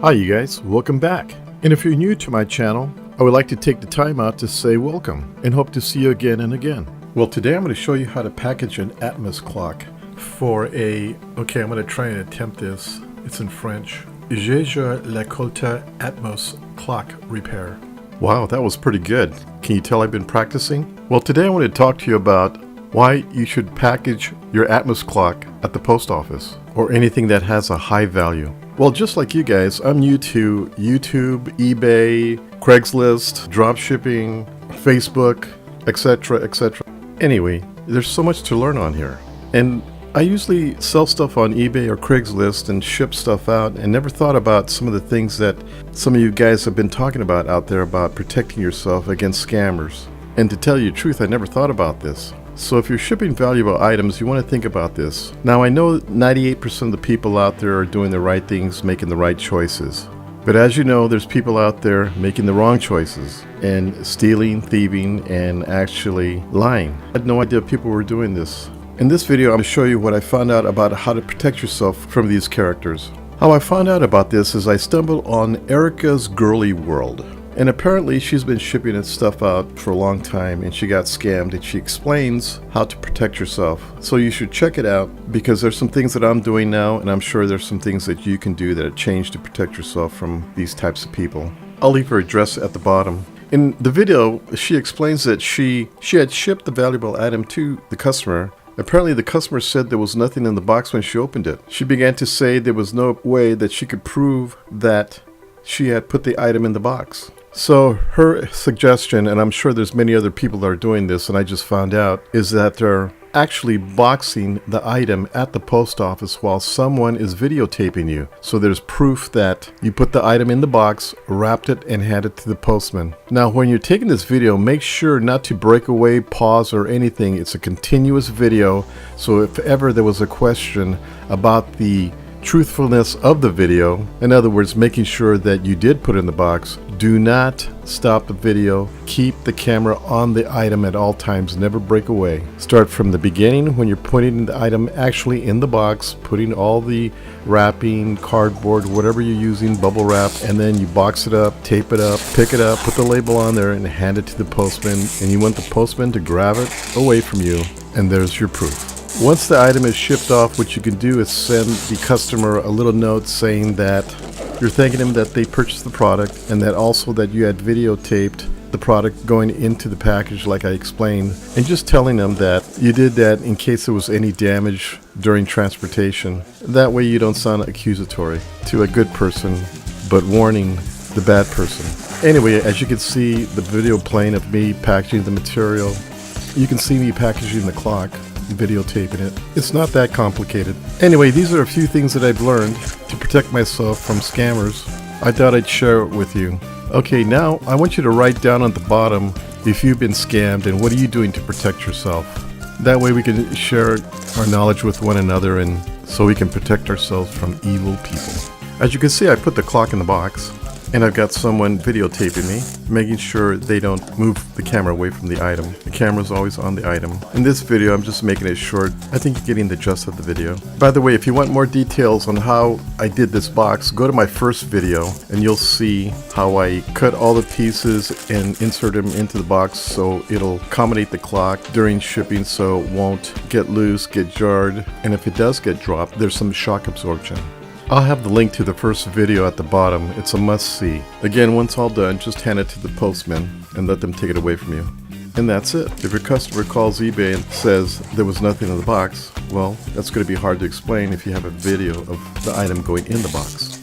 Hi you guys, welcome back. And if you're new to my channel, I would like to take the time out to say welcome and hope to see you again and again. Well, today I'm going to show you how to package an Atmos clock for I'm going to try and attempt this. It's in French. Jaeger Lecoultre Atmos clock repair. Wow, that was pretty good. Can you tell I've been practicing? Well, today I want to talk to you about why you should package your Atmos clock at the post office or anything that has a high value. Well, just like you guys, I'm new to YouTube, eBay, Craigslist, dropshipping, Facebook, etc., etc. Anyway, there's so much to learn on here. And I usually sell stuff on eBay or Craigslist and ship stuff out and never thought about some of the things that some of you guys have been talking about out there about protecting yourself against scammers. And to tell you the truth, I never thought about this. So if you're shipping valuable items, you want to think about this. Now I know 98% of the people out there are doing the right things, making the right choices. But as you know, there's people out there making the wrong choices and stealing, thieving, and actually lying. I had no idea people were doing this. In this video, I'm going to show you what I found out about how to protect yourself from these characters. How I found out about this is I stumbled on Erica's Girly world. And apparently she's been shipping its stuff out for a long time and she got scammed, and she explains how to protect yourself. So you should check it out because there's some things that I'm doing now, and I'm sure there's some things that you can do that have changed to protect yourself from these types of people. I'll leave her address at the bottom. In the video, she explains that she had shipped the valuable item to the customer. Apparently the customer said there was nothing in the box when she opened it. She began to say there was no way that she could prove that she had put the item in the box. So her suggestion, and I'm sure there's many other people that are doing this and I just found out, is that they're actually boxing the item at the post office while someone is videotaping you. So there's proof that you put the item in the box, wrapped it, and handed it to the postman. Now when you're taking this video, make sure not to break away, pause, or anything. It's a continuous video, so if ever there was a question about the truthfulness of the video, in other words making sure that you did put it in the box, do not stop the video. Keep the camera on the item at all times. Never break away. Start from the beginning when you're putting the item actually in the box, putting all the wrapping, cardboard, whatever you're using, bubble wrap, and then you box it up, tape it up, pick it up, put the label on there, and hand it to the postman. And you want the postman to grab it away from you, and there's your proof. Once the item is shipped off, what you can do is send the customer a little note saying that you're thanking them that they purchased the product, and that also that you had videotaped the product going into the package like I explained, and just telling them that you did that in case there was any damage during transportation. That way you don't sound accusatory to a good person, but warning the bad person. Anyway, as you can see the video playing of me packaging the material, you can see me packaging the clock, videotaping it. It's not that complicated. Anyway, these are a few things that I've learned to protect myself from scammers. I thought I'd share it with you. Okay, now I want you to write down on the bottom if you've been scammed and what are you doing to protect yourself. That way we can share our knowledge with one another, and so we can protect ourselves from evil people. As you can see, I put the clock in the box, and I've got someone videotaping me, making sure they don't move the camera away from the item. The camera's always on the item. In this video, I'm just making it short. I think you're getting the gist of the video. By the way, if you want more details on how I did this box, go to my first video and you'll see how I cut all the pieces and insert them into the box so it'll accommodate the clock during shipping so it won't get loose, get jarred, and if it does get dropped, there's some shock absorption. I'll have the link to the first video at the bottom. It's a must-see. Again, once all done, just hand it to the postman and let them take it away from you. And that's it. If your customer calls eBay and says there was nothing in the box, well, that's going to be hard to explain if you have a video of the item going in the box.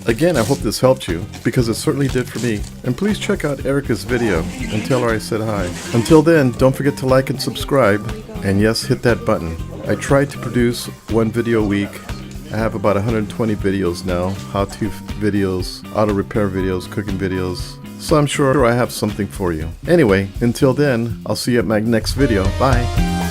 Again, I hope this helped you, because it certainly did for me. And please check out Erica's video and tell her I said hi. Until then, don't forget to like and subscribe, and yes, hit that button. I try to produce one video a week. I have about 120 videos now, how-to videos, auto repair videos, cooking videos, so I'm sure I have something for you. Anyway, until then, I'll see you at my next video. Bye!